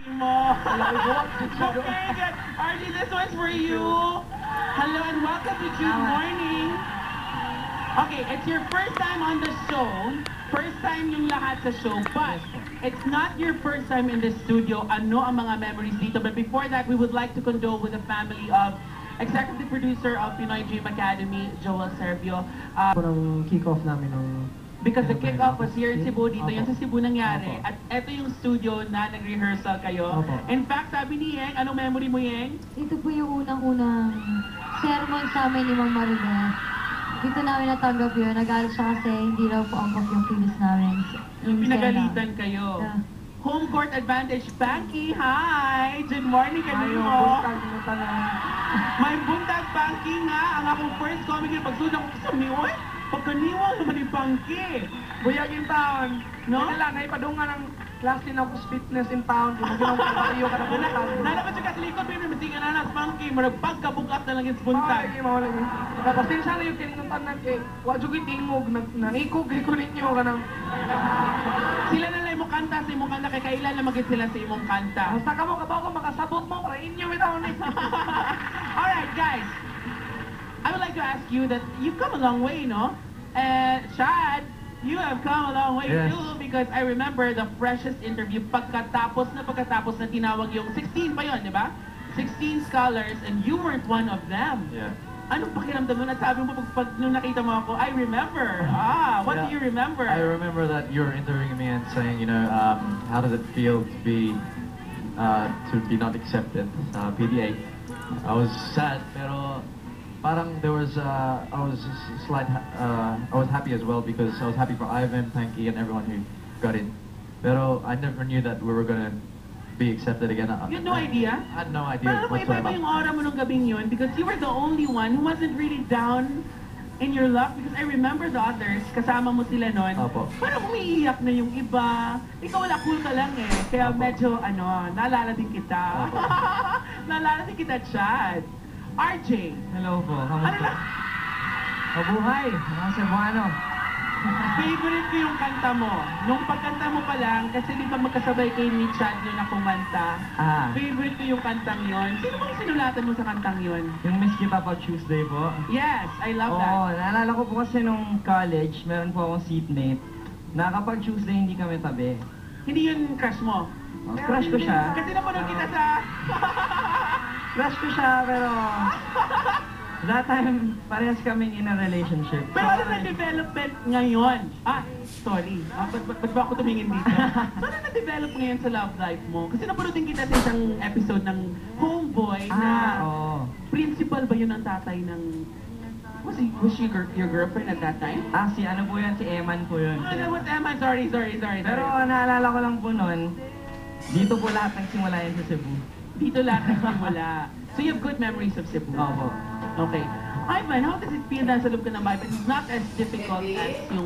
Okay, good. RJ, this one's for you. Hello and welcome to June Morning. Okay, it's your first time on the show. First time yung lahat sa show, but it's not your first time in the studio. Ano ang mga memories dito? But before that, we would like to condole with the family of executive producer of Pinoy Dream Academy, Joel Servio. Ng kick-off namin ng... Because the kick-off was here in Cebu, dito yan sa Cebu nangyari. At eto yung studio na nag-rehearsal kayo. In fact, sabi ni Yeng, anong memory mo, Yeng? Ito po yung unang-unang sermon sa amin ni Mang Maribel. Dito namin natanggap yun. Nagalit siya kasi hindi raw po angkop yung previous namin. Yung pinagalitan kayo. Yeah. Home court advantage. Banky, hi! Good morning kanino. May buntag, Banky nga. Ang akong first comic yung pagsunod ko sa miwoy. Pagkaniwa naman yung Banky. Buyag in town. No? Nila, naipadungan ng class din ako fitness in town. Kung ginong ka na buntag. Nalaman siya kasi likod, pero matingan na ng Banky. Maragpagkabukat na lang yung buntag. Ay, mawala yun. Tapos din sana yung kinuntan na kay Wadjog itingog, nangikog, ko ninyo ka ng... Sila na lang imong kanta sa imong kanta, kay kailan na maging sila sa imong kanta. Basta ka mo, kabaw ka, makasabot mo, para inyo bitaw na. Alright, guys. I would like to ask you that you've come a long way, no? Chad, you have come a long way too, because I remember the freshest interview pagkatapos na tinawag yung 16 pa yun, di ba? 16 scholars and you weren't one of them. Yeah. Anong pakiramdam nun? At sabi mo pag nung nakita mo ako, I remember. What do you remember? I remember that you were interviewing me and saying, you know, how does it feel to be not accepted sa PDA? I was sad, pero parang there was I was happy as well because I was happy for Ivan, Panky, and everyone who got in. Pero I never knew that we were gonna be accepted again. You had no idea? I had no idea Pero iba-iba yung aura mo nung gabing yun because you were the only one who wasn't really down in your luck because I remember the others, kasama mo sila nun. Opo. Parang umiiyak na yung iba. Ikaw wala, cool ka lang eh. Kaya medyo, naalala din kita. Naalala din kita, Chad. RJ. Hello po, Ano na? Mabuhay, mga Cebuano. Favorite ko yung kanta mo. Nung pagkanta mo pa lang, kasi di ba magkasabay kayo ni Chad nung nakumanta. Favorite ko yung kantang yon. Sino bang sinulatan mo sa kantang yon? Yung Miss Kita pa Tuesday po. Yes, I love that. Oo, naalala ko po kasi nung college, meron po akong seatmate na kapag Tuesday hindi kami tabi. Hindi yun crush mo? Crush ko siya. Kasi napanood kita sa... Crush ko siya, pero... that time, parehas kaming in a relationship. Pero ano na development ngayon? Sorry. Ba't ba ako tumingin dito? Ano na-develop ngayon sa love life mo? Kasi napanood din kita sa isang episode ng Homeboy na... Principal ba yun ang tatay ng... Was she your girlfriend at that time? Si ano po yun, si Eman po yun. That was Emma. Sorry. Pero naalala ko lang po nun, dito po lahat nagsimula yan sa Cebu. Dito lahat nagsimula. So you have good memories of Cebu? Opo. Okay. Ivan, how does it feel na sa loob ka ng bahay? It's not as difficult as yung